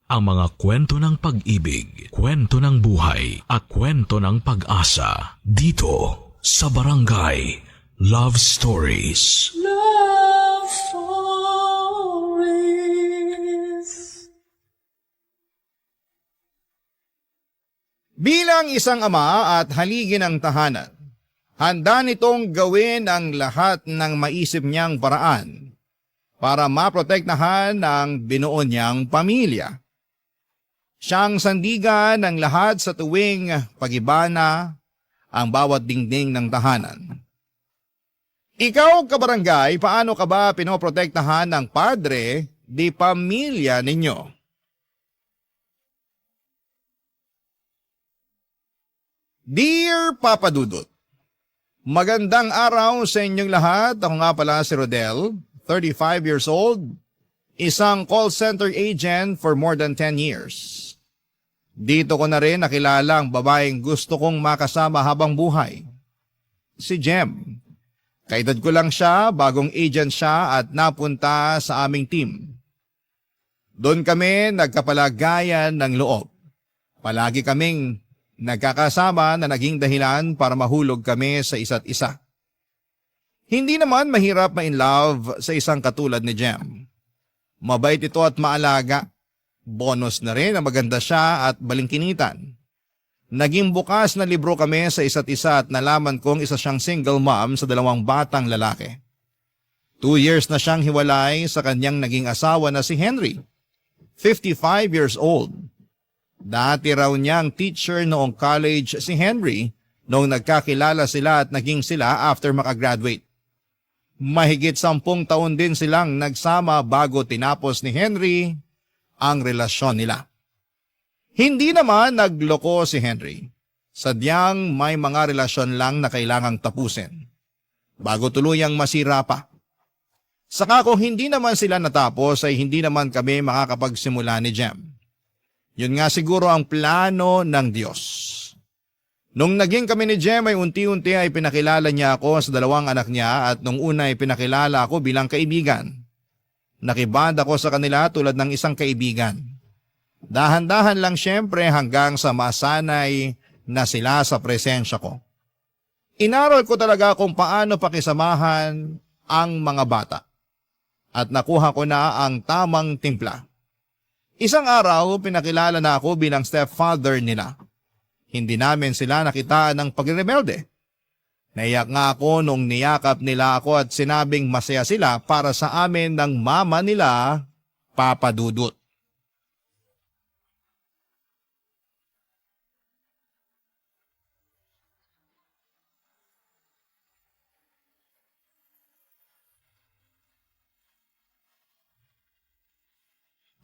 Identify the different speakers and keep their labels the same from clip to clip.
Speaker 1: ang mga kwento ng pag-ibig, kwento ng buhay, at kwento ng pag-asa dito sa Barangay Love Stories.
Speaker 2: Love Stories.
Speaker 3: Bilang isang ama at haligi ng tahanan, handa nitong gawin ang lahat ng maisip niyang paraan para maprotektahan ang binuo niyang pamilya. Siyang sandigan ng lahat sa tuwing pagibana ang bawat dingding ng tahanan. Ikaw, kabarangay, paano ka ba pinoprotektahan ng padre di pamilya ninyo? Dear Papa Dudut, magandang araw sa inyong lahat. Ako nga pala si Rodel, 35 years old, isang call center agent for more than 10 years. Dito ko na rin nakilala ang babaeng gusto kong makasama habang buhay, si Jem. Kaedad ko lang siya, bagong agent siya at napunta sa aming team. Doon kami nagkapalagayan ng loob. Palagi kaming nagkakasama na naging dahilan para mahulog kami sa isa't isa. Hindi naman mahirap ma-in love sa isang katulad ni Jem. Mabait ito at maalaga. Bonus na rin na maganda siya at balingkinitan. Naging bukas na libro kami sa isa't isa at nalaman kong isa siyang single mom sa 2 batang lalaki. 2 years na siyang hiwalay sa kanyang naging asawa na si Henry, 55 years old. Dati raw niyang teacher noong college si Henry noong nagkakilala sila at naging sila after makagraduate. Mahigit 10 taon din silang nagsama bago tinapos ni Henry ang relasyon nila. Hindi naman nagloko si Henry. Sadyang may mga relasyon lang na kailangang tapusin bago tuluyang masira pa. Saka kung hindi naman sila natapos ay hindi naman kami makakapagsimula ni Jem. Yun nga siguro ang plano ng Diyos. Nung naging kami ni Jem ay unti-unti ay pinakilala niya ako sa 2 anak niya at nung una ay pinakilala ako bilang kaibigan. Nakiband ako sa kanila tulad ng isang kaibigan. Dahan-dahan lang siyempre hanggang sa masanay na sila sa presensya ko. Inaral ko talaga kung paano pakisamahan ang mga bata. At nakuha ko na ang tamang timpla. Isang araw pinakilala na ako bilang stepfather nila. Hindi namin sila nakitaan ng pagrebelde. Naiyak nga ako nung niyakap nila ako at sinabing masaya sila para sa amin ng mama nila, Papa Dudut.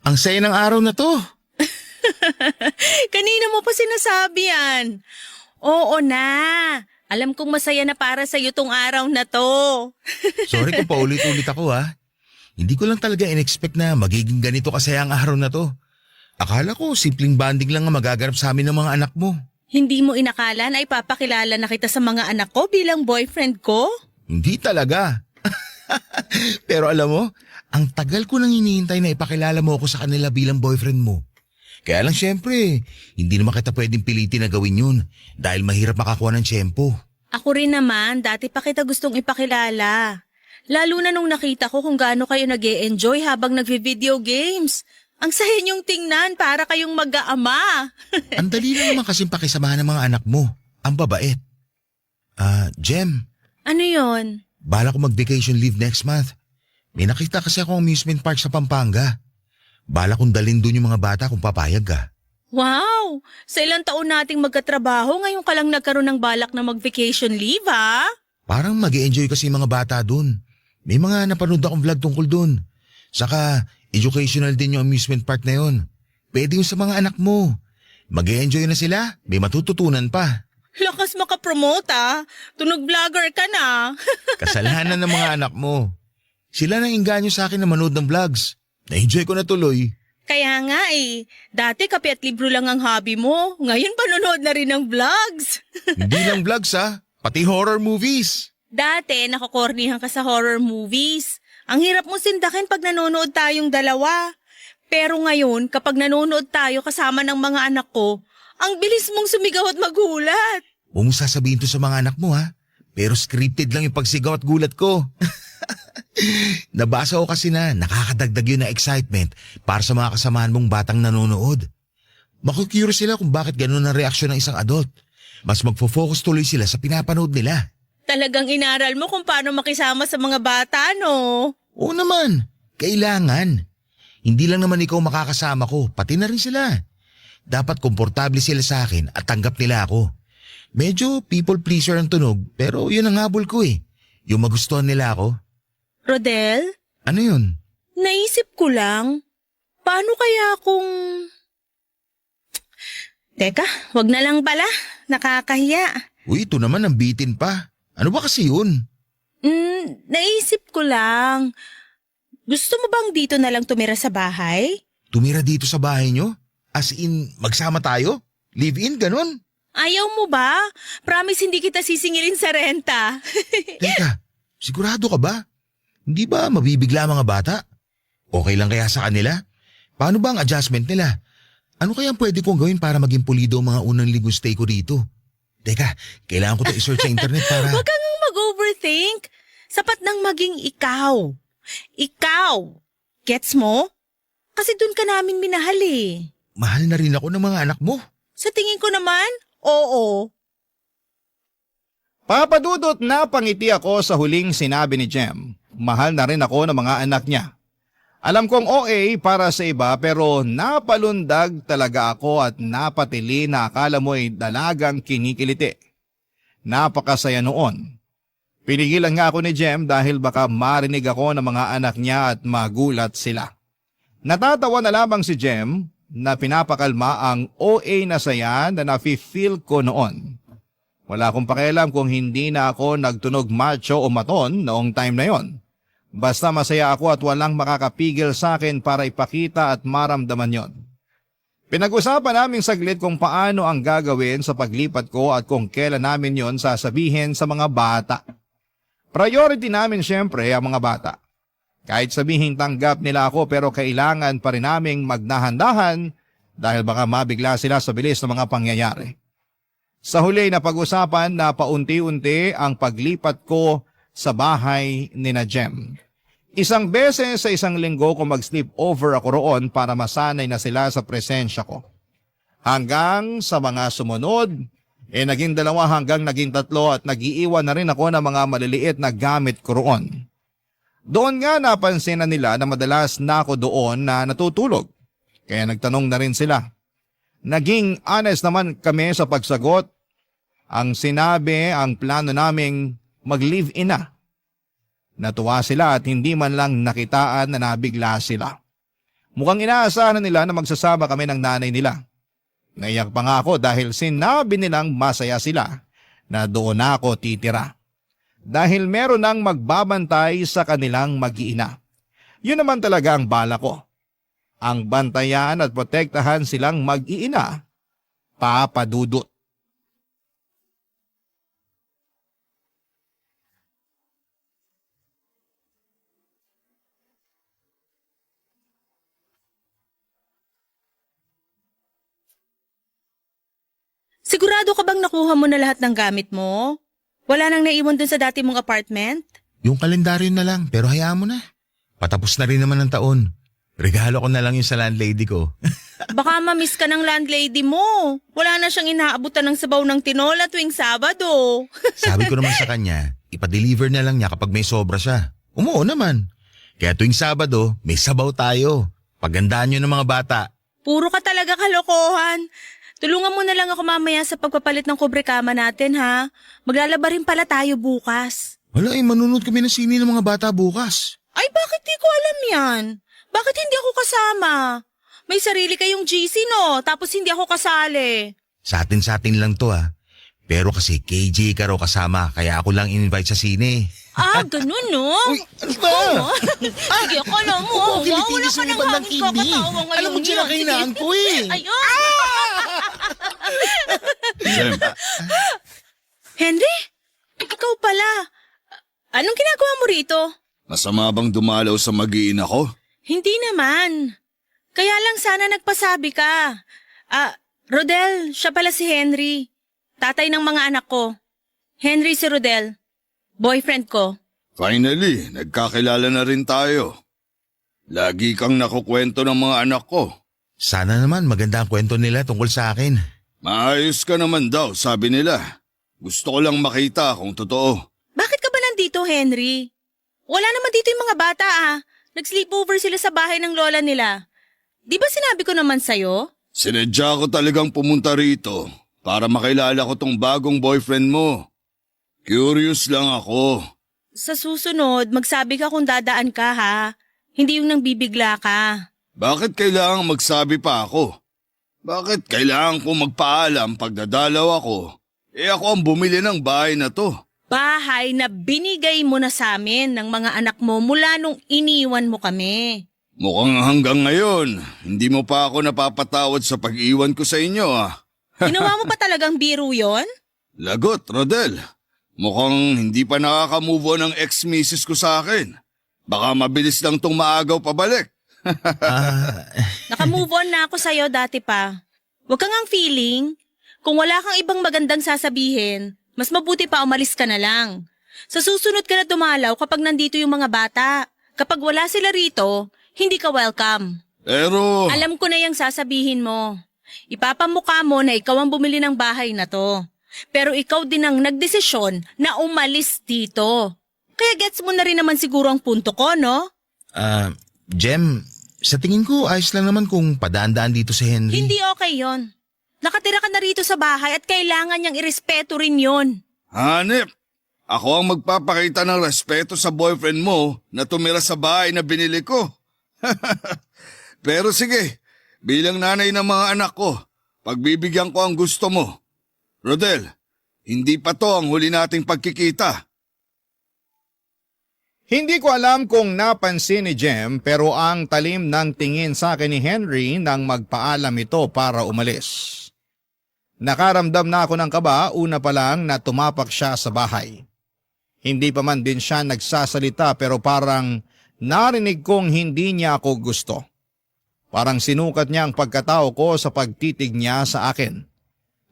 Speaker 4: Ang saya ng araw na to.
Speaker 5: Kanina mo pa sinasabi yan. Oo na. Alam kong masaya na para sa'yo tong araw na to.
Speaker 4: Sorry kung paulit-ulit ako ha. Hindi ko lang talaga in-expect na magiging ganito kasaya ang araw na to. Akala ko simpleng banding lang ang magaganap sa amin ng mga anak mo.
Speaker 5: Hindi mo inakala na ipapakilala na kita sa mga anak ko bilang boyfriend ko?
Speaker 4: Hindi talaga. Pero alam mo, ang tagal ko nang hinihintay na ipakilala mo ako sa kanila bilang boyfriend mo. Kaya lang syempre, hindi naman kita pwedeng pilitin na gawin yun dahil mahirap makakuha ng tiyempo.
Speaker 5: Ako rin naman, dati pa kita gustong ipakilala. Lalo na nung nakita ko kung gaano kayo nag-e-enjoy habang nagvi-video games. Ang saya niyong tingnan para kayong mag-aama.
Speaker 4: Ang dali lang naman kasing pakisamahan ng mga anak mo. Ang babait. Jem.
Speaker 5: Ano yon?
Speaker 4: Bala ko mag-vacation leave next month. May nakita kasi akong amusement park sa Pampanga. Bala kong dalhin doon yung mga bata kung papayag ka.
Speaker 5: Wow! Sa ilang taon nating magkatrabaho, ngayon ka lang nagkaroon ng balak na mag-vacation leave, ha?
Speaker 4: Parang mag-e-enjoy kasi yung mga bata doon. May mga napanood akong vlog tungkol doon. Saka educational din yung amusement park na yun. Pwede yun sa mga anak mo. Mag-e-enjoy na sila, may matututunan pa.
Speaker 5: Lakas makapromote, ha? Tunog vlogger ka na.
Speaker 4: Kasalanan ng mga anak mo. Sila nang inganyo sa akin na manood ng vlogs. Na-enjoy ko na tuloy.
Speaker 5: Kaya nga eh. Dati kape at libro lang ang hobby mo. Ngayon panonood na rin ng vlogs.
Speaker 4: Hindi lang vlogs ha, pati horror movies.
Speaker 5: Dati nakakornihan ka sa horror movies. Ang hirap mo sindakin pag nanonood tayong dalawa. Pero ngayon, kapag nanonood tayo kasama ng mga anak ko, ang bilis mong sumigaw at magulat.
Speaker 4: Huwag mong sasabihin to sa mga anak mo ha. Pero scripted lang yung pagsigaw at gulat ko. Nabasa ko kasi na nakakadagdag yun na excitement para sa mga kasamahan mong batang nanonood. Makukurious sila kung bakit ganun ang reaksyon ng isang adult. Mas magfo-focus tuloy sila sa pinapanood nila.
Speaker 5: Talagang inaral mo kung paano makisama sa mga bata, no?
Speaker 4: Oo naman, kailangan. Hindi lang naman ikaw makakasama ko, pati na rin sila. Dapat komportable sila sa akin at tanggap nila ako. Medyo people pleaser ang tunog pero yun ang habol ko eh. Yung magustuhan nila ako.
Speaker 5: Rodel,
Speaker 4: Ano yun?
Speaker 5: naisip ko lang, paano kaya kung... Teka, wag na lang pala. Nakakahiya.
Speaker 4: Uy, ito naman ang bitin pa. Ano ba kasi yun?
Speaker 5: Naisip ko lang. Gusto mo bang dito na lang tumira sa bahay?
Speaker 4: Tumira dito sa bahay nyo? As in, magsama tayo? Live-in, ganun?
Speaker 5: Ayaw mo ba? Promise hindi kita sisingilin sa renta.
Speaker 4: Teka, sigurado ka ba? Hindi ba mabibigla ang mga bata? Okay lang kaya sa kanila? Paano ba ang adjustment nila? Ano kaya pwede kong gawin para maging pulido ang mga unang linggo stay ko dito? Teka, kailangan ko to i-search sa internet para...
Speaker 5: Huwag kang mag-overthink. Sapat nang maging ikaw. Ikaw. Gets mo? Kasi dun ka namin minahal eh.
Speaker 4: Mahal na rin ako ng mga anak mo.
Speaker 5: Sa tingin ko naman, oo.
Speaker 3: Papadudot na pangiti ako sa huling sinabi ni Jem. Mahal na rin ako ng mga anak niya. Alam kong OA para sa iba pero napalundag talaga ako at napatili na akala mo ay dalagang kinikiliti. Napakasaya noon. Pinigilan nga ako ni Jem dahil baka marinig ako ng mga anak niya at magulat sila. Natatawa na lamang si Jem na pinapakalma ang OA na saya na nafe-feel ko noon. Wala akong pakialam kung hindi na ako nagtunog macho o maton noong time na yon. Basta masaya ako at walang makakapigil sa akin para ipakita at maramdaman yon. Pinag-usapan namin saglit kung paano ang gagawin sa paglipat ko at kung kailan namin yon sasabihin sa mga bata. Priority namin syempre ang mga bata. Kahit sabihin tanggap nila ako pero kailangan pa rin naming magdahan-dahan dahil baka mabigla sila sa bilis ng mga pangyayari. Sa huli na pag-usapan na paunti-unti ang paglipat ko sa bahay ni na Jem. Isang beses sa isang linggo ko mag-sleep over ako roon para masanay na sila sa presensya ko. Hanggang sa mga sumunod, naging 2 hanggang naging 3 at nag-iiwan na rin ako ng mga maliliit na gamit ko roon. Doon nga napansin na nila na madalas na ako doon na natutulog. Kaya nagtanong na rin sila. Naging honest naman kami sa pagsagot. Ang sinabi, ang plano naming mag-live-in na. Natuwa sila at hindi man lang nakitaan na nabigla sila. Mukhang inaasahan nila na magsasama kami ng nanay nila. Naiyak pa nga ako dahil sinabi nilang masaya sila na doon ako titira. Dahil meron nang magbabantay sa kanilang mag-iina. Yun naman talaga ang bala ko. Ang bantayan at protektahan silang mag-iina. Papadudot.
Speaker 5: Sigurado ka bang nakuha mo na lahat ng gamit mo? Wala nang naiwan dun sa dati mong apartment?
Speaker 4: Yung kalendaryo na lang pero hayaan mo na. Patapos na rin naman ang taon. Regalo ko na lang yung sa landlady ko.
Speaker 5: Baka ma-miss ka ng landlady mo. Wala na siyang inaabutan ng sabaw ng tinola tuwing Sabado.
Speaker 4: Sabi ko naman sa kanya, ipa-deliver na lang niya kapag may sobra siya. Umuo naman. Kaya tuwing Sabado, may sabaw tayo. Pagandaan nyo ng mga bata.
Speaker 5: Puro ka talaga kalokohan. Tulungan mo na lang ako mamaya sa pagpapalit ng kubrekama natin, ha? Maglalaba rin pala tayo bukas.
Speaker 4: Wala manunod kami ng sini ng mga bata bukas.
Speaker 5: Ay, bakit di ko alam yan? Bakit hindi ako kasama? May sarili kayong GC, no? Tapos hindi ako kasali.
Speaker 4: Sa atin lang to Pero kasi KJ ka raw kasama, kaya ako lang in-invite sa sine.
Speaker 5: Ah, ganun, no?
Speaker 4: Uy, ano ba?
Speaker 5: Sige, akala mo.
Speaker 4: Ako, Pilipinas
Speaker 5: wala
Speaker 4: yung
Speaker 5: ka ng
Speaker 4: ibang
Speaker 5: hangin
Speaker 4: TV.
Speaker 5: kakatawa ngayon.
Speaker 4: Alam mo, dyan ang kainaan ko
Speaker 5: Ayun.
Speaker 3: Jem,
Speaker 5: Henry? Ikaw pala. Anong ginagawa mo rito?
Speaker 6: Masama bang dumalaw sa mag-iina ko?
Speaker 5: Hindi naman. Kaya lang sana nagpasabi ka. Rodel, siya pala si Henry. Tatay ng mga anak ko. Henry si Rodel. Boyfriend ko.
Speaker 6: Finally, nagkakilala na rin tayo. Lagi kang nakukwento ng mga anak ko.
Speaker 4: Sana naman maganda ang kwento nila tungkol sa akin.
Speaker 6: Maayos ka naman daw, sabi nila. Gusto ko lang makita kung totoo.
Speaker 5: Bakit ka ba nandito, Henry? Wala naman dito yung mga bata Nag-sleepover sila sa bahay ng lola nila. Di ba sinabi ko naman sa'yo?
Speaker 6: Sinadya ko talagang pumunta rito para makilala ko tong bagong boyfriend mo. Curious lang ako.
Speaker 5: Sa susunod, magsabi ka kung dadaan ka Hindi yung nang bibigla ka.
Speaker 6: Bakit kailangang magsabi pa ako? Bakit kailangan ko magpaalam pag dadalaw ako? Ako ang bumili ng bahay na to.
Speaker 5: Bahay na binigay mo na sa amin ng mga anak mo mula nung iniwan mo kami.
Speaker 6: Mukhang hanggang ngayon, hindi mo pa ako napapatawad sa pag-iwan ko sa inyo
Speaker 5: Ginawa mo pa talagang biro yon?
Speaker 6: Lagot, Rodel. Mukhang hindi pa nakaka-move on ang ex-missus ko sa akin. Baka mabilis lang tong maagaw pabalik.
Speaker 5: Naka-move on na ako sa'yo dati pa. Huwag kang ang feeling. Kung wala kang ibang magandang sasabihin, mas mabuti pa umalis ka na lang. Sa susunod ka na dumalaw kapag nandito yung mga bata. Kapag wala sila rito, hindi ka welcome.
Speaker 6: Pero...
Speaker 5: Alam ko na yung sasabihin mo. Ipapamukha mo na ikaw ang bumili ng bahay na to. Pero ikaw din ang nagdesisyon na umalis dito. Kaya gets mo na rin naman siguro ang punto ko, no?
Speaker 4: Jem, sa tingin ko ayos lang naman kung padaan-daan dito si Henry.
Speaker 5: Hindi okay yon. Nakatira ka na rito sa bahay at kailangan niyang irespeto rin yon.
Speaker 6: Hanep, ako ang magpapakita ng respeto sa boyfriend mo na tumira sa bahay na binili ko. Pero sige, bilang nanay ng mga anak ko, pagbibigyan ko ang gusto mo. Rodel, hindi pa to ang huli nating pagkikita.
Speaker 3: Hindi ko alam kung napansin ni Jem pero ang talim ng tingin sa akin ni Henry nang magpaalam ito para umalis. Nakaramdam na ako ng kaba una pa lang na tumapak siya sa bahay. Hindi pa man din siya nagsasalita pero parang narinig kong hindi niya ako gusto. Parang sinukat niya ang pagkatao ko sa pagtitig niya sa akin.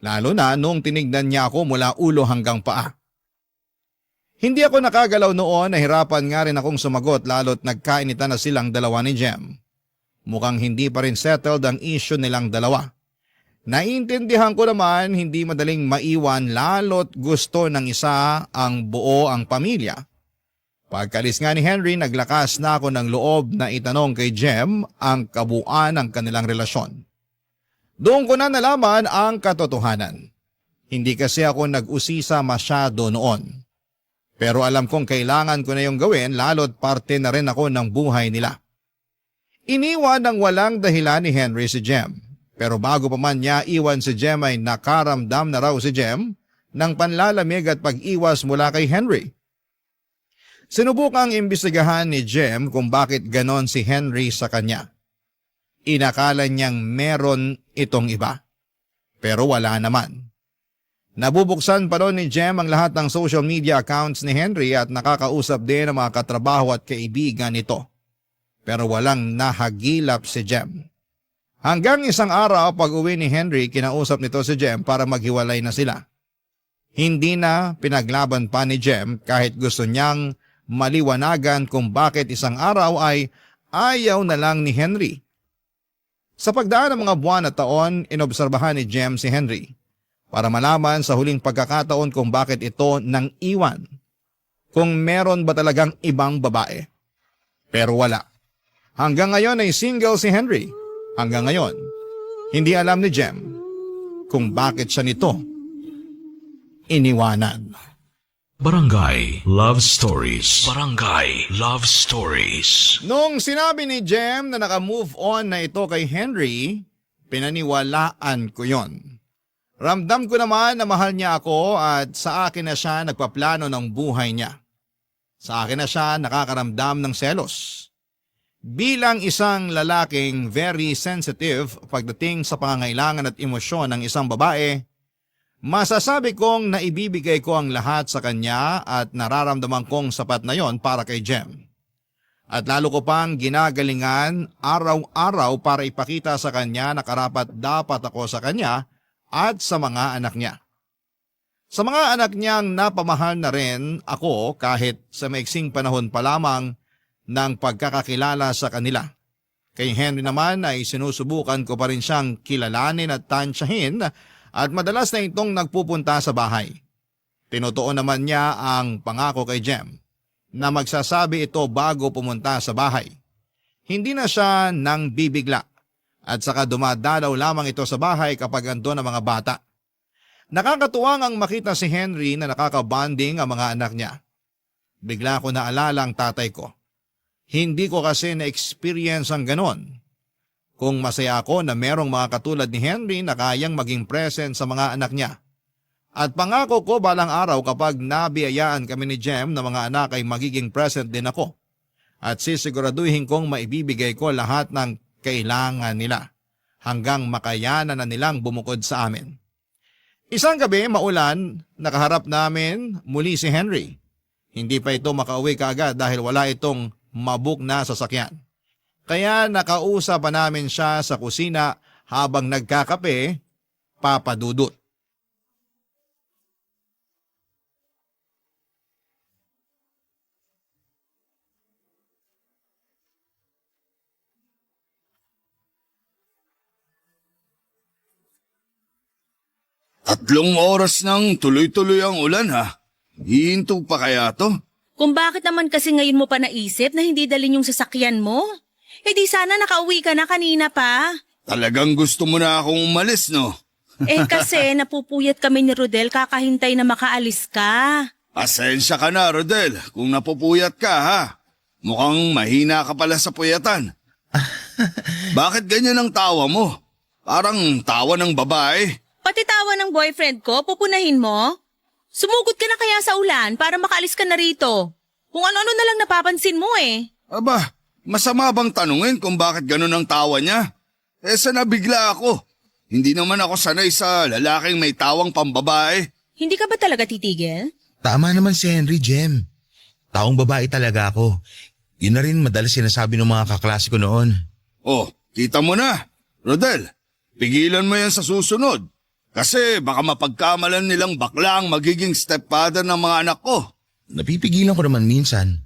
Speaker 3: Lalo na nung tinignan niya ako mula ulo hanggang paa. Hindi ako nakagalaw noon, nahirapan nga rin akong sumagot lalo't nagkainitan na silang dalawa ni Jem. Mukhang hindi pa rin settled ang issue nilang dalawa. Naiintindihan ko naman hindi madaling maiwan lalo't gusto ng isa ang buo ang pamilya. Pagkalis nga ni Henry, naglakas na ako ng loob na itanong kay Jem ang kabuuan ng kanilang relasyon. Doon ko na nalaman ang katotohanan. Hindi kasi ako nag-usisa masyado noon. Pero alam kong kailangan ko na yung gawin lalo't parte na rin ako ng buhay nila. Iniwan ng walang dahilan ni Henry si Jem. Pero bago pa man niya iwan si Jem ay nakaramdam na raw si Jem ng panlalamig at pag-iwas mula kay Henry. Sinubukang imbestigahan ni Jem kung bakit ganon si Henry sa kanya. Inakala niyang meron itong iba. Pero wala naman. Nabubuksan pa doon ni Jem ang lahat ng social media accounts ni Henry at nakakausap din ang mga katrabaho at kaibigan nito. Pero walang nahagilap si Jem. Hanggang isang araw pag uwi ni Henry, kinausap nito si Jem para maghiwalay na sila. Hindi na pinaglaban pa ni Jem kahit gusto niyang maliwanagan kung bakit isang araw ay ayaw na lang ni Henry. Sa pagdaan ng mga buwan at taon, inobserbahan ni Jem si Henry para malaman sa huling pagkakataon kung bakit ito nang iwan. Kung meron ba talagang ibang babae. Pero wala. Hanggang ngayon ay single si Henry. Hanggang ngayon, hindi alam ni Jem kung bakit siya nito iniwanan.
Speaker 1: Barangay Love Stories. Barangay Love Stories.
Speaker 3: Nung sinabi ni Jem na naka-move on na ito kay Henry, pinaniwalaan ko yon. Ramdam ko naman na mahal niya ako at sa akin na siya nagpaplano ng buhay niya. Sa akin na siya nakakaramdam ng selos. Bilang isang lalaking very sensitive pagdating sa pangangailangan at emosyon ng isang babae, masasabi kong naibibigay ko ang lahat sa kanya at nararamdaman kong sapat na yon para kay Jem. At lalo ko pang ginagalingan araw-araw para ipakita sa kanya na karapat dapat ako sa kanya at sa mga anak niya. Sa mga anak niyang napamahal na rin ako kahit sa maiksing panahon pa lamang ng pagkakakilala sa kanila. Kay Henry naman ay sinusubukan ko pa rin siyang kilalanin at tansyahin at madalas na itong nagpupunta sa bahay. Tinutuon naman niya ang pangako kay Jem na magsasabi ito bago pumunta sa bahay. Hindi na siya nang bibigla at saka dumadalaw lamang ito sa bahay kapag andun ang mga bata. Nakakatuwang ang makita si Henry na nakakabanding ang mga anak niya. Bigla ko naalala ang tatay ko. Hindi ko kasi na-experience ang ganon. Kung masaya ako na merong mga katulad ni Henry na kayang maging present sa mga anak niya. At pangako ko balang araw kapag nabiyayaan kami ni Jem na mga anak ay magiging present din ako. At sisiguraduhin kong maibibigay ko lahat ng kailangan nila hanggang makayanan na nilang bumukod sa amin. Isang gabi maulan, nakaharap namin muli si Henry. Hindi pa ito makauwi kaagad dahil wala itong mabook na sasakyan. Kaya nakausap pa namin siya sa kusina habang nagkakape, Papa Dudut.
Speaker 6: Tatlong oras nang tuloy-tuloy ang ulan ha. Hihinto pa kaya to?
Speaker 5: Kung bakit naman kasi ngayon mo pa naisip na hindi dalhin yung sasakyan mo? Eh di sana nakauwi ka na kanina pa.
Speaker 6: Talagang gusto mo na akong umalis no?
Speaker 5: Eh kasi napupuyat kami ni Rodel kakahintay na makaalis ka.
Speaker 6: Pasensya ka na Rodel kung napupuyat ka ha. Mukhang mahina ka pala sa puyatan. Bakit ganyan ang tawa mo? Parang tawa ng babae.
Speaker 5: Pati tawa ng boyfriend ko, pupunahin mo? Sumugot ka na kaya sa ulan para makaalis ka na rito. Kung ano-ano na lang napapansin mo eh.
Speaker 6: Aba, masama bang tanungin kung bakit ganun ang tawa niya? Eh sa nabigla ako. Hindi naman ako sanay sa lalaking may tawang pambabae.
Speaker 5: Hindi ka ba talaga titigil?
Speaker 4: Tama naman si Henry, Jem. Taong babae talaga ako. Yun na rin madalas sinasabi ng mga kaklase ko noon.
Speaker 6: Oh, kita mo na. Rodel, pigilan mo yan sa susunod. Kasi baka mapagkamalan nilang bakla ang magiging stepfather ng mga anak ko.
Speaker 4: Napipigilan ko naman minsan.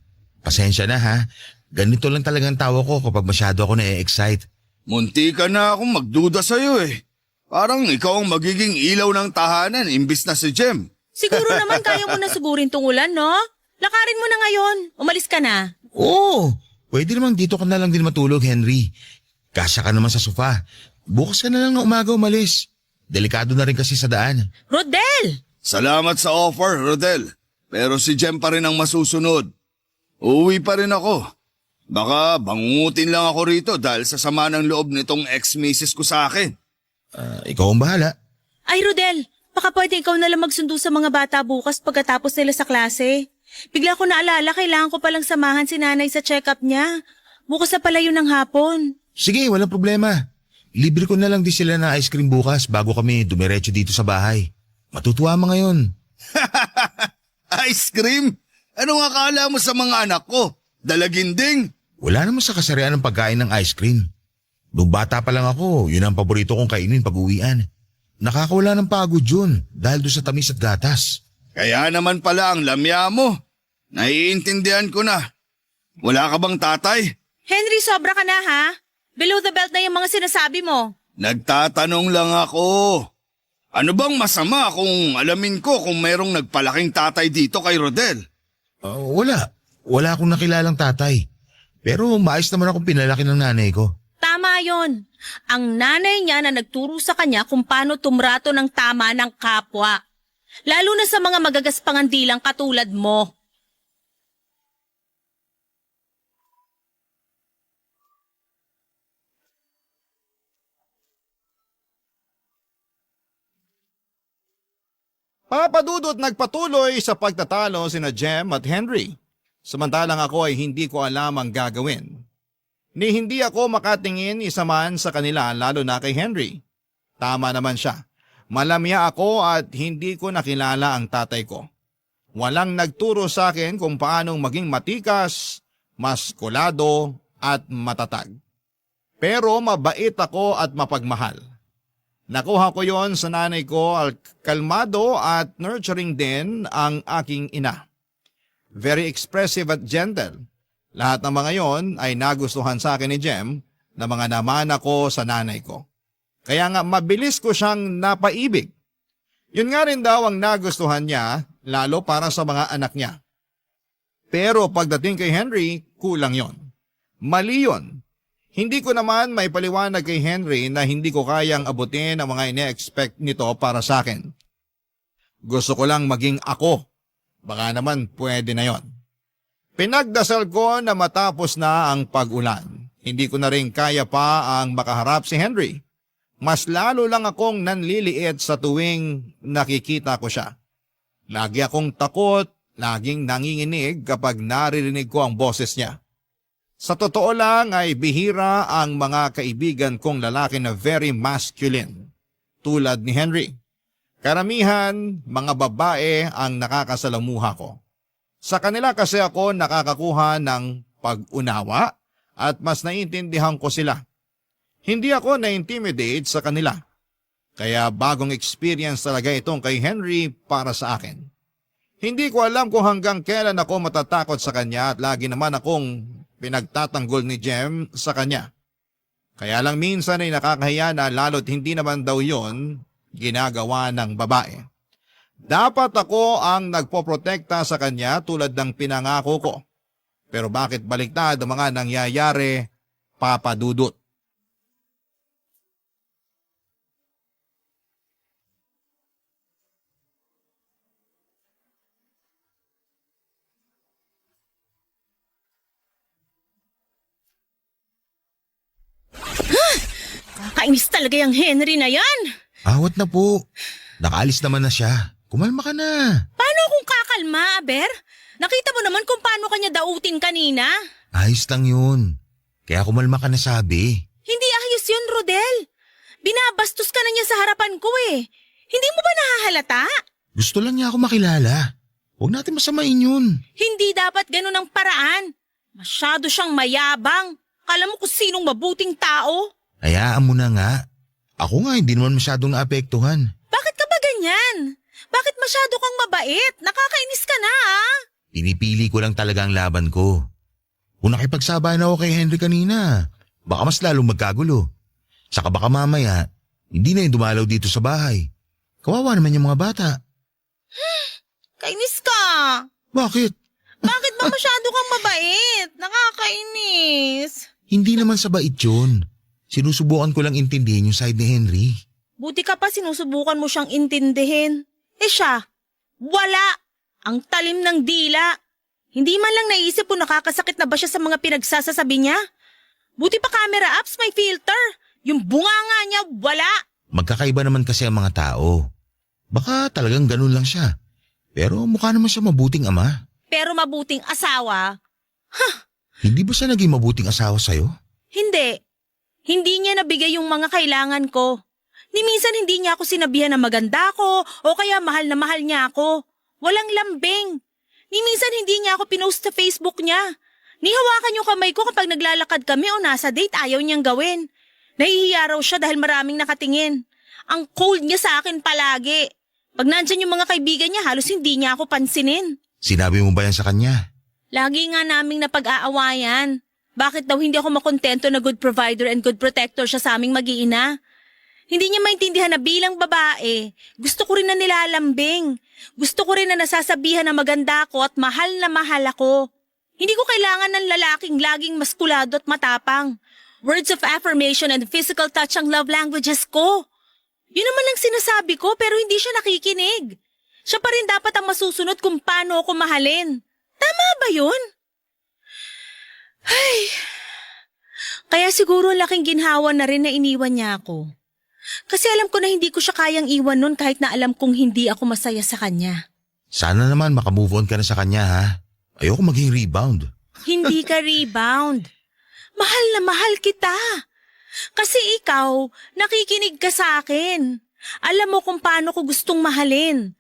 Speaker 4: Pasensya na ha. Ganito lang talagang tawa ko kapag masyado ako na-excite.
Speaker 6: Munti ka na akong magduda sa'yo eh. Parang ikaw ang magiging ilaw ng tahanan imbis na si Jem.
Speaker 5: Siguro naman kaya mo na sugurin tong ulan, no? Lakarin mo na ngayon. Umalis ka na.
Speaker 4: Oo, pwede namang dito ka na lang din matulog, Henry. Kasya ka naman sa sofa. Bukas ka na lang na umaga umalis. Delikado na rin kasi sa daan.
Speaker 5: Rodel!
Speaker 6: Salamat sa offer, Rodel. Pero si Jem pa rin ang masusunod. Uuwi pa rin ako. Baka bangungutin lang ako rito dahil sa sama ng loob nitong ex-misis ko sa akin.
Speaker 4: Ikaw ang bahala.
Speaker 5: Ay, Rodel, baka pwede ikaw na lang magsundo sa mga bata bukas pagkatapos nila sa klase. Bigla ko naalala, kailangan ko palang samahan si nanay sa check-up niya. Bukas na pala yun ng hapon.
Speaker 4: Sige, walang problema. Libre ko na lang din sila ng ice cream bukas bago kami dumiretso dito sa bahay. Matutuwa mo ngayon.
Speaker 6: Ice cream? Anong akala mo sa mga anak ko? Dalaginding?
Speaker 4: Wala naman sa kasarian ng pagkain ng ice cream. Nung bata pa lang ako, yun ang paborito kong kainin pag uwian. Nakakawala ng pagod yun dahil doon sa tamis at gatas.
Speaker 6: Kaya naman pala ang lamya mo. Naiintindihan ko na. Wala ka bang tatay?
Speaker 5: Henry, sobra ka na ha? Below the belt na yung mga sinasabi mo.
Speaker 6: Nagtatanong lang ako. Ano bang masama kung alamin ko kung mayroong nagpalaking tatay dito kay Rodel?
Speaker 4: Wala. Wala akong nakilalang tatay. Pero maayos naman akong pinalaki ng nanay ko.
Speaker 5: Tama yon. Ang nanay niya na nagturo sa kanya kung paano tumrato ng tama ng kapwa. Lalo na sa mga magagaspangan dilang katulad mo.
Speaker 3: Papadudot nagpatuloy sa pagtatalo sina Jem at Henry. Samantalang ako ay hindi ko alam ang gagawin. Ni hindi ako makatingin isa man sa kanila lalo na kay Henry. Tama naman siya. Malamya ako at hindi ko nakilala ang tatay ko. Walang nagturo sa akin kung paanong maging matikas, maskulado at matatag. Pero mabait ako at mapagmahal. Nakuha ko yon sa nanay ko, kalmado at nurturing din ang aking ina. Very expressive at gentle. Lahat ng mga yon ay nagustuhan sa akin ni Jem na mga namana ko sa nanay ko. Kaya nga mabilis ko siyang napaibig. Yun nga rin daw ang nagustuhan niya, lalo para sa mga anak niya. Pero pagdating kay Henry, kulang yon. Mali yon. Hindi ko naman may paliwanag kay Henry na hindi ko kayang abutin ang mga ine-expect nito para sa akin. Gusto ko lang maging ako. Baka naman pwede na yon. Pinagdasal ko na matapos na ang pag-ulan. Hindi ko na rin kaya pa ang makaharap si Henry. Mas lalo lang akong nanliliit sa tuwing nakikita ko siya. Lagi akong takot, laging nanginginig kapag naririnig ko ang boses niya. Sa totoo lang ay bihira ang mga kaibigan kong lalaki na very masculine, tulad ni Henry. Karamihan, mga babae ang nakakasalamuha ko. Sa kanila kasi ako nakakakuha ng pag-unawa at mas naiintindihan ko sila. Hindi ako na-intimidate sa kanila. Kaya bagong experience talaga itong kay Henry para sa akin. Hindi ko alam kung hanggang kailan ako matatakot sa kanya at lagi naman akong pinagtatanggol ni Jem sa kanya. Kaya lang minsan ay nakakahiya na lalo't hindi naman daw yon ginagawa ng babae. Dapat ako ang nagpoprotekta sa kanya tulad ng pinangako ko. Pero bakit baliktad ang mga nangyayari, Papa Dudut?
Speaker 5: Kakainis talaga yung Henry na yan.
Speaker 4: Awat na po. Nakaalis naman na siya. Kumalma ka na.
Speaker 5: Paano kung kakalma, Aber? Nakita mo naman kung paano kanya dautin kanina.
Speaker 4: Ayos lang yun. Kaya kumalma ka na sabi.
Speaker 5: Hindi ayos yun, Rodel. Binabastos ka na niya sa harapan ko eh. Hindi mo ba nahahalata?
Speaker 4: Gusto lang niya ako makilala. Huwag natin masamain yun.
Speaker 5: Hindi dapat ganun ang paraan. Masyado siyang mayabang. Kala mo kung sinong mabuting tao.
Speaker 4: Hayaan mo na nga. Ako nga hindi naman masyadong naapektuhan.
Speaker 5: Bakit ka ba ganyan? Bakit masyado kang mabait? Nakakainis ka na ah.
Speaker 4: Pinipili ko lang talaga ang laban ko. Kung nakipagsabayan ako kay Henry kanina, baka mas lalong magkagulo. Saka baka mamaya, hindi na yung dumalaw dito sa bahay. Kawawa naman yung mga bata.
Speaker 5: Kainis ka.
Speaker 4: Bakit?
Speaker 5: Bakit ba masyado kang mabait? Nakakainis.
Speaker 4: Hindi naman sa bait yun. Sinusubukan ko lang intindihin yung side ni Henry.
Speaker 5: Buti ka pa sinusubukan mo siyang intindihin. Eh siya, wala. Ang talim ng dila. Hindi man lang naisip kung nakakasakit na ba siya sa mga pinagsasasabi niya. Buti pa camera apps may filter. Yung bunganga niya, wala.
Speaker 4: Magkakaiba naman kasi ang mga tao. Baka talagang ganun lang siya. Pero mukha naman siya mabuting ama.
Speaker 5: Pero mabuting asawa?
Speaker 4: Hindi ba siya naging mabuting asawa sa'yo?
Speaker 5: Hindi. Hindi niya nabigay yung mga kailangan ko. Ni minsan hindi niya ako sinabihan na maganda ko o kaya mahal na mahal niya ako. Walang lambing. Ni minsan hindi niya ako pinost sa Facebook niya. Ni hawakan yung kamay ko kapag naglalakad kami o nasa date ayaw niyang gawin. Nahihiya raw siya dahil maraming nakatingin. Ang cold niya sa akin palagi. Pag nandyan yung mga kaibigan niya halos hindi niya ako pansinin.
Speaker 4: Sinabi mo ba yan sa kanya?
Speaker 5: Lagi nga naming napag-aawayan. Bakit daw hindi ako makontento na good provider and good protector siya sa aming mag-iina? Hindi niya maintindihan na bilang babae, gusto ko rin na nilalambing. Gusto ko rin na nasasabihan na maganda ako at mahal na mahal ako. Hindi ko kailangan ng lalaking laging maskulado at matapang. Words of affirmation and physical touch ang love languages ko. Yun naman ang sinasabi ko pero hindi siya nakikinig. Siya pa rin dapat ang masusunod kung paano ako mahalin. Tama ba yun? Ay, kaya siguro laking ginhawa na rin na iniwan niya ako. Kasi alam ko na hindi ko siya kayang iwan nun kahit na alam kong hindi ako masaya sa kanya.
Speaker 4: Sana naman makamove on ka na sa kanya ha. Ayoko maging rebound.
Speaker 5: Hindi ka rebound. Mahal na mahal kita. Kasi ikaw, nakikinig ka sa akin. Alam mo kung paano ko gustong mahalin.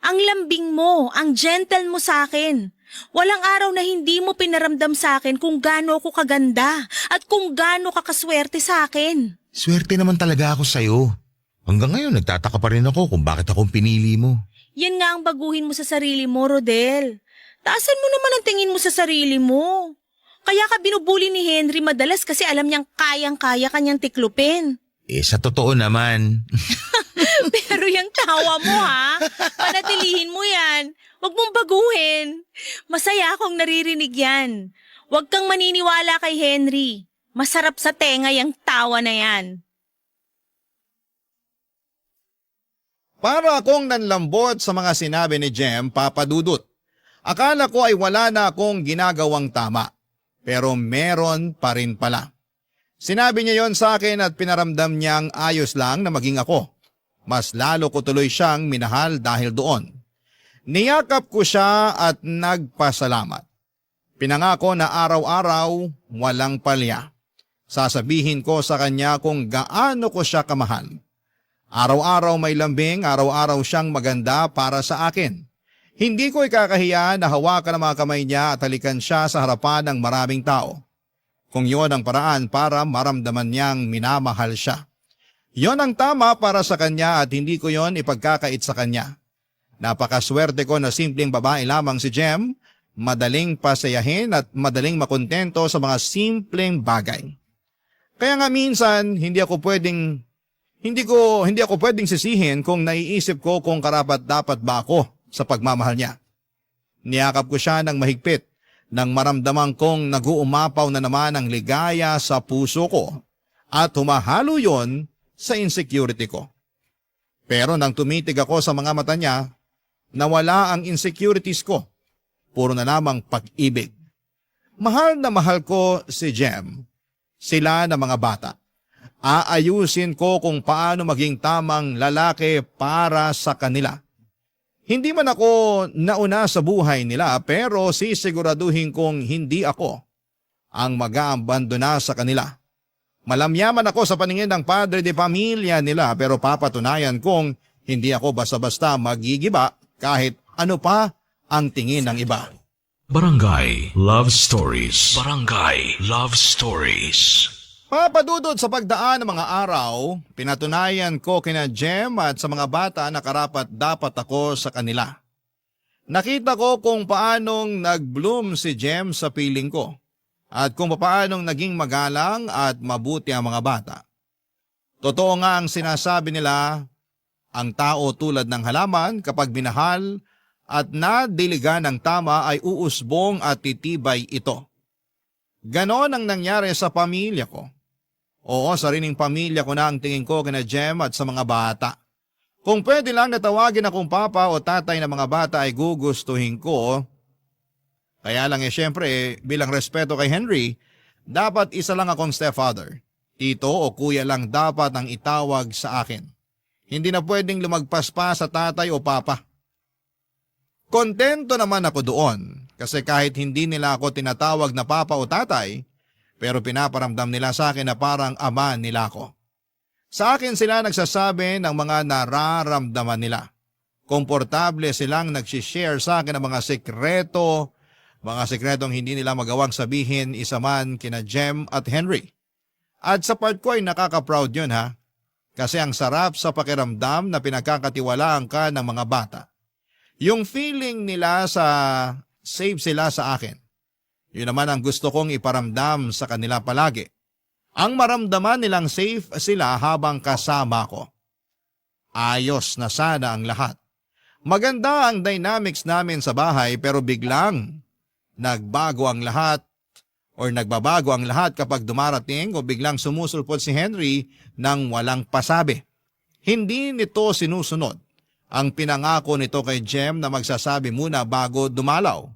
Speaker 5: Ang lambing mo, ang gentle mo sa akin. Walang araw na hindi mo pinaramdam sa akin kung gaano ako kaganda at kung gaano ka kaswerte sa akin.
Speaker 4: Swerte naman talaga ako sa'yo. Hanggang ngayon, nagtataka pa rin ako kung bakit akong pinili mo.
Speaker 5: Yan nga ang baguhin mo sa sarili mo, Rodel. Taasan mo naman ang tingin mo sa sarili mo. Kaya ka binubuli ni Henry madalas kasi alam niyang kayang-kaya kanyang tiklupin.
Speaker 4: Sa totoo naman.
Speaker 5: Pero yung tawa mo ha, panatilihin mo yan. Huwag mong baguhin. Masaya akong naririnig yan. Huwag kang maniniwala kay Henry. Masarap sa tenga yung tawa na yan.
Speaker 3: Para akong nanlambot sa mga sinabi ni Jem, Papa Dudut. Akala ko ay wala na akong ginagawang tama. Pero meron pa rin pala. Sinabi niya yon sa akin at pinaramdam niyang ayos lang na maging ako. Mas lalo ko tuloy siyang minahal dahil doon. Niyakap ko siya at nagpasalamat. Pinangako na araw-araw walang palya. Sasabihin ko sa kanya kung gaano ko siya kamahal. Araw-araw may lambing, araw-araw siyang maganda para sa akin. Hindi ko ikakahiya na hawakan ang mga kamay niya at halikan siya sa harapan ng maraming tao. Kung yon ang paraan para maramdaman niyang minamahal siya. Yon ang tama para sa kanya at hindi ko yon ipagkakait sa kanya. Napakaswerte ko na simpleng babae lamang si Jem, madaling pasayahin at madaling makontento sa mga simpleng bagay. Kaya nga minsan hindi ako pwedeng sisihin kung naiisip ko kung karapat-dapat ba ako sa pagmamahal niya. Niyakap ko siya ng mahigpit nang maramdaman kong nag-uumapaw na naman ang ligaya sa puso ko at humahalo yon sa insecurity ko. Pero nang tumitig ako sa mga mata niya, nawala ang insecurities ko. Puro na lamang pag-ibig. Mahal na mahal ko si Jem. Sila na mga bata. Aayusin ko kung paano maging tamang lalaki para sa kanila. Hindi man ako nauna sa buhay nila pero sisiguraduhin kong hindi ako ang mag-aabandona sa kanila. Malamyaman ako sa paningin ng padre de pamilya nila pero papatunayan kong hindi ako basta-basta magigiba kahit ano pa ang tingin ng iba.
Speaker 1: Barangay Love Stories. Barangay Love Stories.
Speaker 3: Papadudod sa pagdaan ng mga araw, pinatunayan ko kina Jem at sa mga bata na karapat-dapat ako sa kanila. Nakita ko kung paanong nag-bloom si Jem sa piling ko at kung paanong naging magalang at mabuti ang mga bata. Totoo nga ang sinasabi nila, ang tao tulad ng halaman kapag minahal at nadiligan ng tama ay uusbong at titibay ito. Ganon ang nangyari sa pamilya ko. Oo, sariling pamilya ko na ang tingin ko kina Jem at sa mga bata. Kung pwede lang natawagin akong papa o tatay ng mga bata ay gugustuhin ko. Kaya lang syempre bilang respeto kay Henry, dapat isa lang akong stepfather. Tito o kuya lang dapat ang itawag sa akin. Hindi na pwedeng lumagpas pa sa tatay o papa. Kontento naman ako doon kasi kahit hindi nila ako tinatawag na papa o tatay, pero pinaparamdam nila sa akin na parang ama nila ako. Sa akin sila nagsasabi ng mga nararamdaman nila. Komportable silang nagsishare sa akin ng mga sekretong hindi nila magawang sabihin isa man kina Jem at Henry. At sa part ko ay nakaka-proud yun ha. Kasi ang sarap sa pakiramdam na pinagkakatiwalaan ka ng mga bata. Yung feeling nila sa safe sila sa akin. Yun naman ang gusto kong iparamdam sa kanila palagi. Ang maramdaman nilang safe sila habang kasama ko. Ayos na sana ang lahat. Maganda ang dynamics namin sa bahay pero biglang nagbago ang lahat nagbabago ang lahat kapag dumarating o biglang sumusulpot si Henry nang walang pasabi. Hindi nito sinusunod ang pinangako nito kay Jem na magsasabi muna bago dumalaw.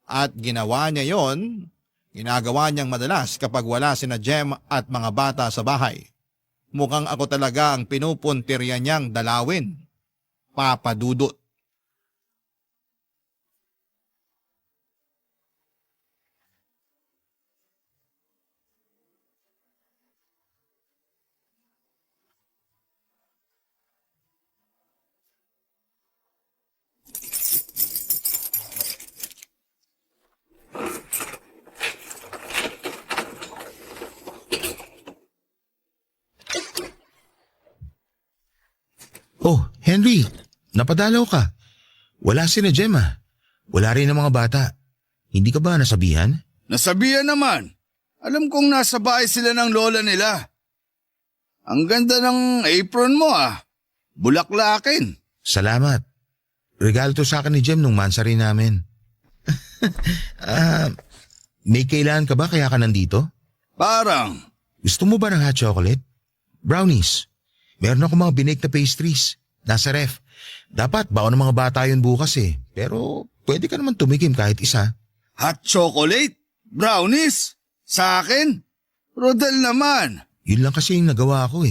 Speaker 3: At ginagawa niyang madalas kapag wala sina Jem at mga bata sa bahay. Mukhang ako talaga ang pinupuntirya niyang dalawin. Papa Dudut.
Speaker 4: Oh, Henry, napadalaw ka. Wala si na Gemma. Wala rin ang mga bata. Hindi ka ba nasabihan?
Speaker 6: Nasabihan naman. Alam kong nasa bahay sila ng lola nila. Ang ganda ng apron mo Bulaklakin.
Speaker 4: Salamat. Regalo to sa akin ni Jem nung mansari namin. May kailangan ka ba kaya ka nandito?
Speaker 6: Parang,
Speaker 4: Gusto mo ba ng hot chocolate? Brownies. Meron ako mga binake na pastries. Nasa ref. Dapat baon ng mga bata yun bukas Pero pwede ka naman tumikim kahit isa.
Speaker 6: hot chocolate? Brownies? Sa akin? Rodel naman.
Speaker 4: Yun lang kasi yung nagawa ko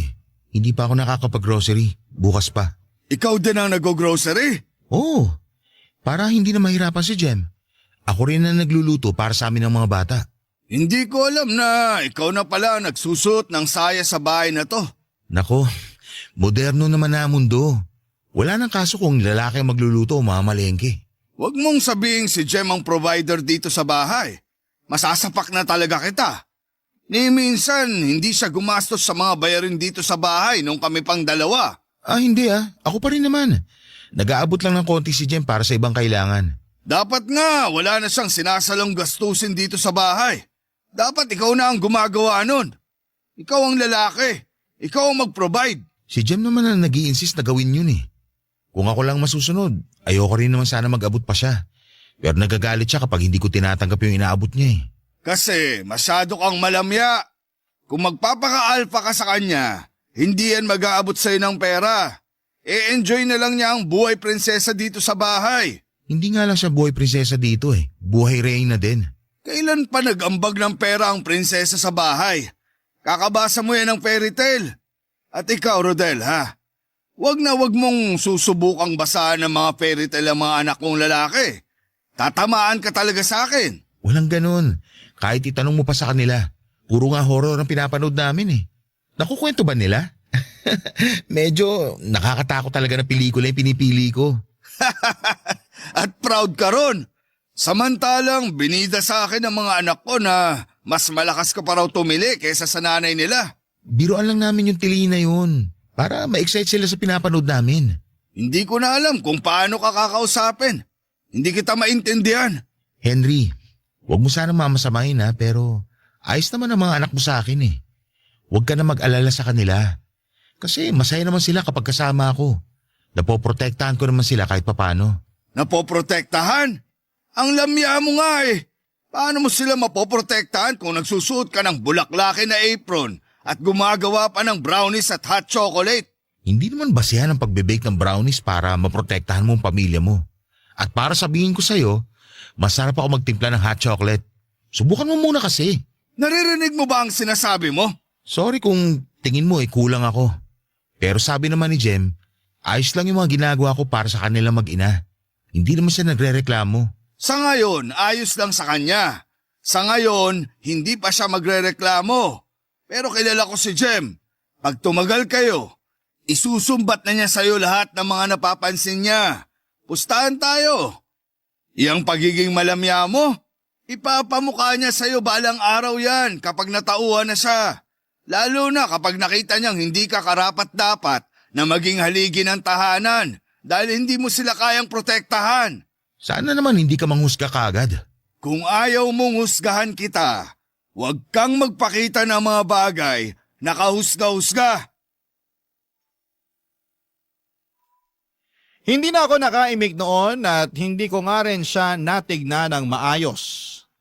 Speaker 4: Hindi pa ako nakakapag-grocery. Bukas pa.
Speaker 6: Ikaw din ang nag-grocery?
Speaker 4: Oo. Para hindi na mahirapan si Jem. Ako rin na nagluluto para sa amin ng mga bata.
Speaker 6: Hindi ko alam na ikaw na pala nagsusot ng saya sa bahay na to.
Speaker 4: Nako, moderno naman na ang mundo. Wala nang kaso kung lalaki ang magluluto o mamalengke.
Speaker 6: Huwag mong sabihin si Jem ang provider dito sa bahay. Masasapak na talaga kita. Ni minsan, hindi siya gumastos sa mga bayarin dito sa bahay nung kami pang dalawa.
Speaker 4: Hindi Ako pa rin naman. Nag-aabot lang ng konti si Jem para sa ibang kailangan.
Speaker 6: Dapat nga, wala na siyang sinasalong gastusin dito sa bahay. Dapat ikaw na ang gumagawa nun. Ikaw ang lalaki. Ikaw ang mag-provide.
Speaker 4: Si Jem naman ang nag-i-insist na gawin yun Kung ako lang masusunod, ayoko rin naman sana mag-abot pa siya. Pero nagagalit siya kapag hindi ko tinatanggap yung inaabot niya
Speaker 6: Kasi masyado kang malamya. Kung magpapaka-alpha ka sa kanya, hindi yan mag-aabot sa'yo ng pera. E-enjoy na lang niya ang buhay prinsesa dito sa bahay.
Speaker 4: Hindi nga lang siya buhay prinsesa dito Buhay reyna din.
Speaker 6: Kailan pa nag-ambag ng pera ang prinsesa sa bahay? Kakabasa mo yan ng fairy tale. At ikaw, Rodel, Huwag na huwag mong susubukang basahan ng mga fairy tale ang mga anak mong lalaki. Tatamaan ka talaga sa akin.
Speaker 4: Walang ganun. Kahit itanong mo pa sa kanila. Puro nga horror ang pinapanood namin Nakukwento ba nila? Medyo nakakatakot talaga na pelikula yung pinipili ko.
Speaker 6: At proud ka ron. Samantalang binida sa akin ng mga anak ko na mas malakas ka pa raw tumili kaysa sa nanay nila.
Speaker 4: Biruan lang namin yung tili na yun. Para ma-excite sila sa pinapanood namin.
Speaker 6: Hindi ko na alam kung paano ka kakausapin. Hindi kita maintindihan.
Speaker 4: Henry, huwag mo sana mamasamahin pero ayos naman ang mga anak mo sa akin Huwag ka na mag-alala sa kanila. Kasi masaya naman sila kapag kasama ako. Napoprotektahan ko naman sila kahit papano.
Speaker 6: Napoprotektahan? Ang lamya mo nga Paano mo sila mapoprotektahan kung nagsusuot ka ng bulaklakin na apron at gumagawa pa ng brownies at hot chocolate?
Speaker 4: Hindi naman basihan ang pagbe-bake ng brownies para maprotektahan mo ang pamilya mo. At para sabihin ko sa'yo, masarap ako magtimpla ng hot chocolate. Subukan mo muna kasi.
Speaker 6: Naririnig mo ba ang sinasabi mo?
Speaker 4: Sorry kung tingin mo kulang ako. Pero sabi naman ni Jem, ayos lang yung mga ginagawa ko para sa kanila mag-ina. Hindi naman siya nagre-reklamo.
Speaker 6: Sa ngayon, ayos lang sa kanya. Sa ngayon, hindi pa siya magre-reklamo. Pero kilala ko si Jem. Pag tumagal kayo, isusumbat na niya sa'yo lahat ng mga napapansin niya. Pustahan tayo. Iyang pagiging malamya mo, ipapamukha niya sa'yo balang araw yan kapag natauhan na siya. Lalo na kapag nakita niyang hindi ka karapat-dapat na maging haligi ng tahanan dahil hindi mo sila kayang protektahan.
Speaker 4: Sana naman hindi ka manghusga kaagad.
Speaker 6: Kung ayaw mong husgahan kita, huwag kang magpakita ng mga bagay na kahusga-husga.
Speaker 3: Hindi na ako nakaimik noon at hindi ko nga rin siya natignan ng maayos.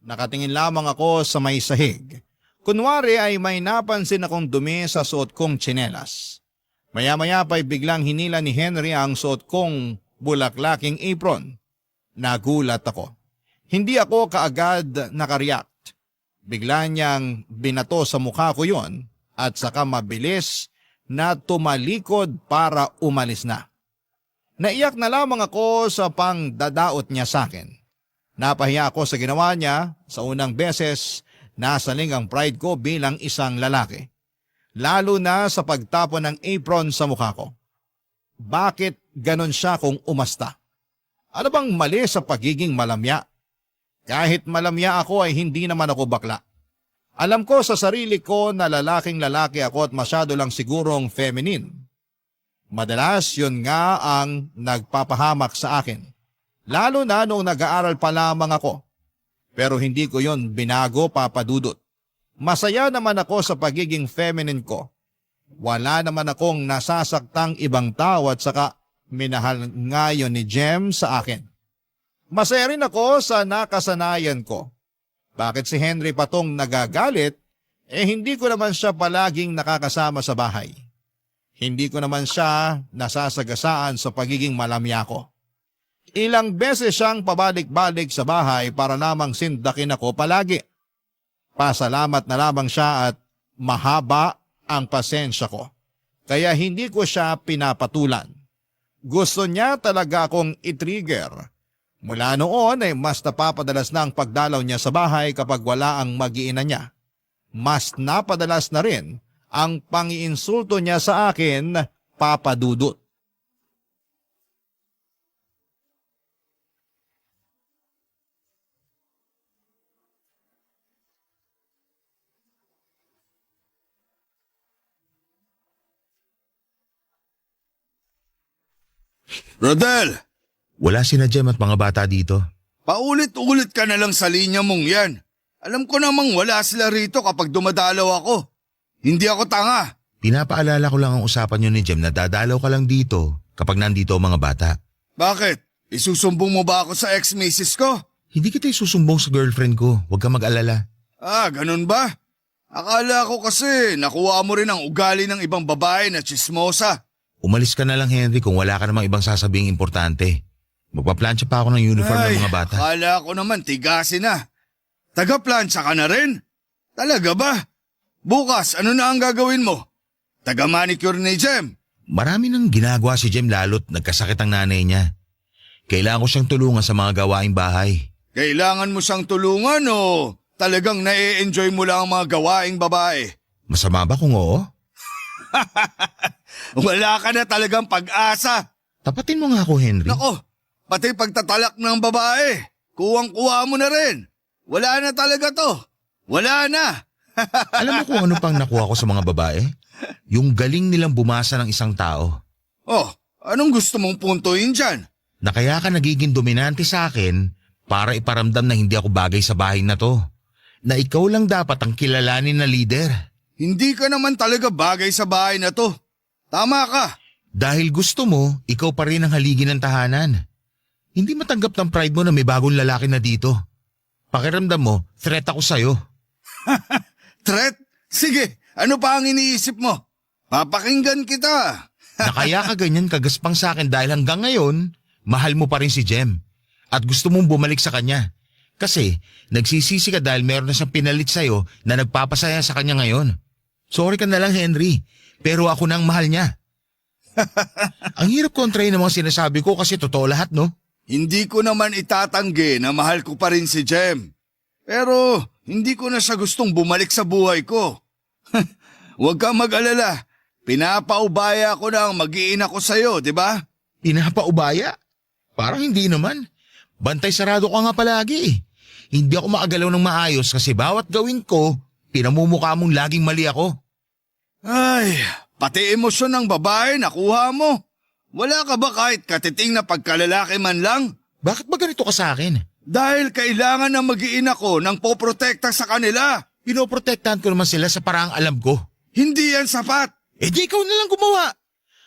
Speaker 3: Nakatingin lamang ako sa may sahig. Kunwari ay may napansin akong dumi sa suot kong tsinelas. Maya-maya pa'y biglang hinila ni Henry ang suot kong bulaklaking apron. Nagulat ako. Hindi ako kaagad nakareact. Bigla niyang binato sa mukha ko yon at saka mabilis na tumalikod para umalis na. Naiyak na lamang ako sa pangdadaot niya sa akin. Napahiya ako sa ginawa niya. Sa unang beses, nasaling ang pride ko bilang isang lalaki. Lalo na sa pagtapon ng apron sa mukha ko. Bakit ganon siya kung umasta? Ano bang mali sa pagiging malamya? Kahit malamya ako ay hindi naman ako bakla. Alam ko sa sarili ko na lalaking lalaki ako at masyado lang sigurong feminine. Madalas yun nga ang nagpapahamak sa akin. Lalo na noong nag-aaral pa lamang ako. Pero hindi ko yon binago, Papa Dudut. Masaya naman ako sa pagiging feminine ko. Wala naman akong nasasaktang ibang tao at saka minahal nga yun ni Jem sa akin. Masaya rin ako sa nakasanayan ko. Bakit si Henry patong nagagalit, hindi ko naman siya palaging nakakasama sa bahay. Hindi ko naman siya nasasagasaan sa pagiging malamya ko. Ilang beses siyang pabalik-balik sa bahay para lamang sindakin ako palagi. Pasalamat na lamang siya at mahaba ang pasensya ko. Kaya hindi ko siya pinapatulan. Gusto niya talaga akong i-trigger. Mula noon ay mas napapadalas na ang pagdalaw niya sa bahay kapag wala ang mag-iina niya. Mas napadalas na rin ang pangiinsulto niya sa akin, Papa Dudut.
Speaker 6: Rodel,
Speaker 4: Wala sina Jem at mga bata dito.
Speaker 6: paulit-ulit ka na lang sa linya mong yan. Alam ko namang wala sila rito kapag dumadalaw ako. Hindi ako tanga.
Speaker 4: Pinapaalala ko lang ang usapan nyo ni Jem na dadalaw ka lang dito kapag nandito ang mga bata.
Speaker 6: Bakit? Isusumbong mo ba ako sa ex-misis ko?
Speaker 4: Hindi kita isusumbong sa girlfriend ko. Huwag ka mag-alala.
Speaker 6: Ah, ganun ba? Akala ko kasi nakuha mo rin ang ugali ng ibang babae na chismosa.
Speaker 4: Umalis ka na lang, Henry, kung wala ka namang ibang sasabing importante. Magpaplansya pa ako ng uniform ng mga bata.
Speaker 6: Akala ko naman tigasin na. Taga-plansya ka na rin? Talaga ba? Bukas, ano na ang gagawin mo? Taga-manicure ni Jem?
Speaker 4: Marami nang ginagawa si Jem lalo't nagkasakit ang nanay niya. Kailangan ko siyang tulungan sa mga gawaing bahay.
Speaker 6: Kailangan mo siyang tulungan o talagang na-enjoy mo lang ang mga gawaing babae?
Speaker 4: Masama ba kung oo?
Speaker 6: Wala ka na talagang pag-asa.
Speaker 4: Tapatin mo nga ako, Henry.
Speaker 6: Nako, pati pagtatalak ng babae, kuwang-kuha mo na rin. Wala na talaga to. Wala na.
Speaker 4: Alam mo kung ano pang nakuha ko sa mga babae? Yung galing nilang bumasa ng isang tao.
Speaker 6: Oh, anong gusto mong puntuin dyan?
Speaker 4: Na kaya ka nagiging dominante sa akin para iparamdam na hindi ako bagay sa bahay na to. Na ikaw lang dapat ang kilalanin na leader.
Speaker 6: Hindi ka naman talaga bagay sa bahay na to. Tama ka.
Speaker 4: Dahil gusto mo, ikaw pa rin ang haligi ng tahanan. Hindi matanggap ng pride mo na may bagong lalaki na dito. Pakiramdam mo, threat ako sa'yo.
Speaker 6: Threat? Sige, ano pa ang iniisip mo? Papakinggan kita.
Speaker 4: Na kaya ka ganyan kagaspang sa akin dahil hanggang ngayon, mahal mo pa rin si Jem. At gusto mong bumalik sa kanya. Kasi nagsisisi ka dahil meron na siyang pinalit sa'yo na nagpapasaya sa kanya ngayon. Sorry ka na lang, Henry, pero ako na ang mahal niya. Ang hirap kontrahin ng mga sinasabi ko kasi totoo lahat, no?
Speaker 6: Hindi ko naman itatanggi na mahal ko pa rin si Jem. Pero hindi ko na siya gustong bumalik sa buhay ko. Huwag kang mag-alala. Pinapaubaya ko na ang mag-iina ko sa'yo, di ba?
Speaker 4: Pinapaubaya? Parang hindi naman. Bantay sarado ka nga palagi. Hindi ako makagalaw ng maayos kasi bawat gawin ko, pinamumukha mong laging mali ako.
Speaker 6: Ay, pati emosyon ng babae nakuha mo. Wala ka ba kahit katiting na pagkalalaki man lang?
Speaker 4: Bakit ba ganito ka sa akin?
Speaker 6: Dahil kailangan ng mag-iina ko ng poprotekta sa kanila.
Speaker 4: Pinoprotektahan ko naman sila sa paraang alam ko.
Speaker 6: Hindi yan sapat.
Speaker 4: Eh di ikaw na lang gumawa.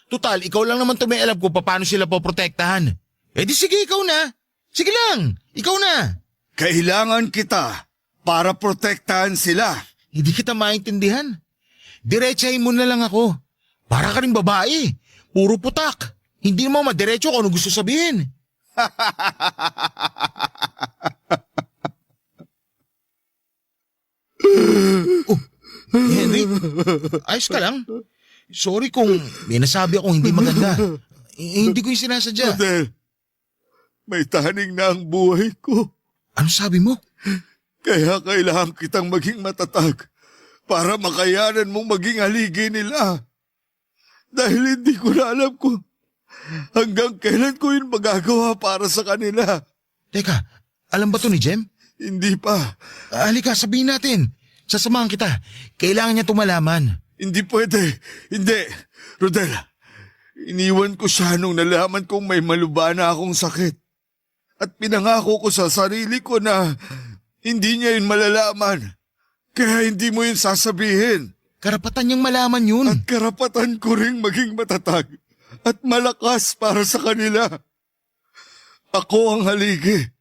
Speaker 4: Tutal, ikaw lang naman may alam ko paano sila poprotektahan. Eh di sige, ikaw na. Sige lang, ikaw na.
Speaker 6: Kailangan kita para protektahan sila.
Speaker 4: Hindi kita maintindihan. Diretsahin mo na lang ako. Para ka rin babae. Puro putak. Hindi mo madiretso kung ano gusto sabihin. Oh, Henry, ayos ka lang? Sorry kung may nasabi akong hindi maganda. Hindi ko yung sinasadya.
Speaker 6: Rodel, may tahaning na ang buhay ko.
Speaker 4: Ano sabi mo?
Speaker 6: Kaya kailangan kitang maging matatag para makayanan mong maging haligi nila. Dahil hindi ko na alam kung hanggang kailan ko yun magagawa para sa kanila.
Speaker 4: Teka, alam ba to ni Jem?
Speaker 6: Hindi pa.
Speaker 4: Halika, sabihin natin. Sasamahan kita. Kailangan niya tumalaman.
Speaker 6: Hindi pwede. Hindi. Rodel, Iniwan ko siya nung nalaman kong may malubha na akong sakit. At pinangako ko sa sarili ko na hindi niya yun malalaman. Kaya hindi mo yun sasabihin.
Speaker 4: Karapatan niyang malaman yun.
Speaker 6: At karapatan ko ring maging matatag at malakas para sa kanila. Ako ang haligi.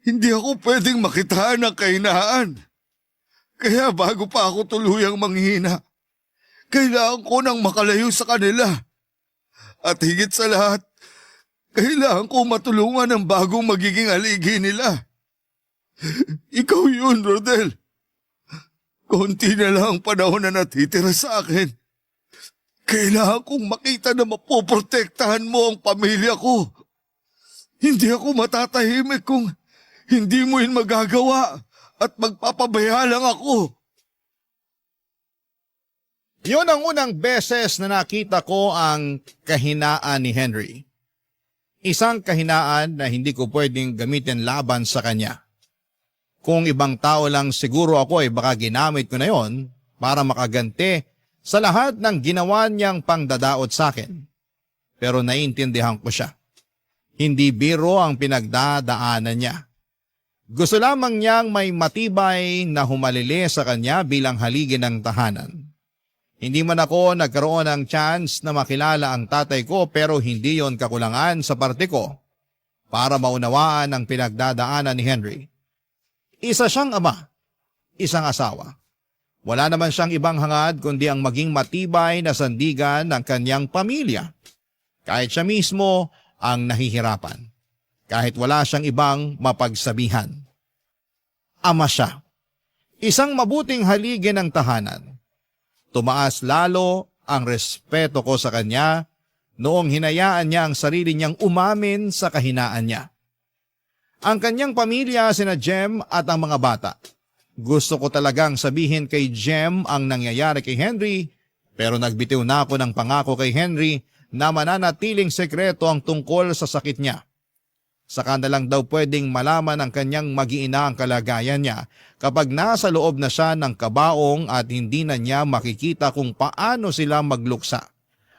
Speaker 6: Hindi ako pwedeng makitaan ng kahinaan. Kaya bago pa ako tuluyang manghina, kailangan ko nang makalayo sa kanila. At higit sa lahat, kailangan ko matulungan ang bagong magiging haligi nila. Ikaw yun, Rodel. Konti na lang ang panahon na natitira sa akin. Kailangan kong makita na mapoprotektahan mo ang pamilya ko. Hindi ako matatahimik kung hindi mo yun magagawa at magpapabaya lang ako.
Speaker 3: Yun ang unang beses na nakita ko ang kahinaan ni Henry. Isang kahinaan na hindi ko pwedeng gamitin laban sa kanya. Kung ibang tao lang siguro ako ay baka ginamit ko na yon para makaganti sa lahat ng ginawa niyang pangdadaot sa akin. Pero naiintindihan ko siya. Hindi biro ang pinagdadaanan niya. Gusto lamang niyang may matibay na humalili sa kanya bilang haligi ng tahanan. Hindi man ako nagkaroon ng chance na makilala ang tatay ko pero hindi yon kakulangan sa parte ko para maunawaan ang pinagdadaanan ni Henry. Isa siyang ama, isang asawa. Wala naman siyang ibang hangad kundi ang maging matibay na sandigan ng kanyang pamilya. Kahit siya mismo ang nahihirapan. Kahit wala siyang ibang mapagsabihan. Ama siya. Isang mabuting haligi ng tahanan. Tumaas lalo ang respeto ko sa kanya noong hinayaan niya ang sarili niyang umamin sa kahinaan niya. Ang kanyang pamilya sina Jem at ang mga bata. Gusto ko talagang sabihin kay Jem ang nangyayari kay Henry pero nagbitiw na ako ng pangako kay Henry na mananatiling sekreto ang tungkol sa sakit niya. Saka na lang daw pwedeng malaman ng kanyang mag-iina ang kalagayan niya kapag nasa loob na siya ng kabaong at hindi na niya makikita kung paano sila magluksa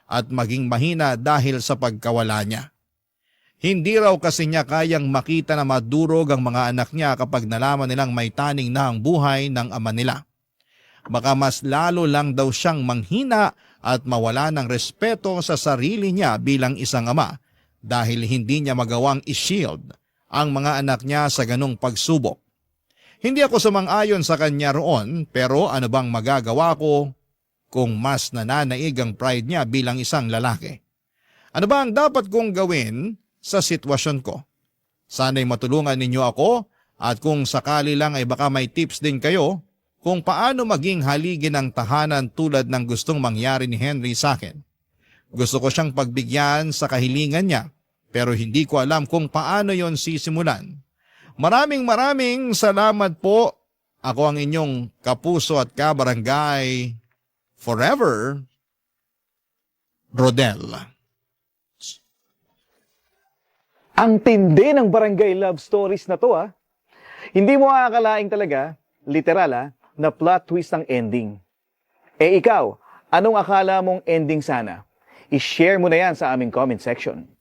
Speaker 3: at maging mahina dahil sa pagkawala niya. Hindi raw kasi niya kayang makita na madurog ang mga anak niya kapag nalaman nilang may taning na ang buhay ng ama nila. Baka mas lalo lang daw siyang manghina at mawala ng respeto sa sarili niya bilang isang ama dahil hindi niya magawang i-shield ang mga anak niya sa ganong pagsubok. Hindi ako sumang-ayon sa kanya roon pero ano bang magagawa ko kung mas nananaig ang pride niya bilang isang lalaki? Ano ba ang dapat kong gawin sa sitwasyon ko? Sana'y matulungan ninyo ako at kung sakali lang ay baka may tips din kayo kung paano maging haligi ng tahanan tulad ng gustong mangyari ni Henry sa akin. Gusto ko siyang pagbigyan sa kahilingan niya pero hindi ko alam kung paano yon sisimulan. Maraming salamat po. Ako ang inyong kapuso at kabarangay forever, Rodel.
Speaker 7: Ang tindi ng barangay love stories na to Hindi mo aakalaing talaga, literal na plot twist ang ending. Eh ikaw, anong akala mong ending sana? I-share mo na yan sa aming comment section.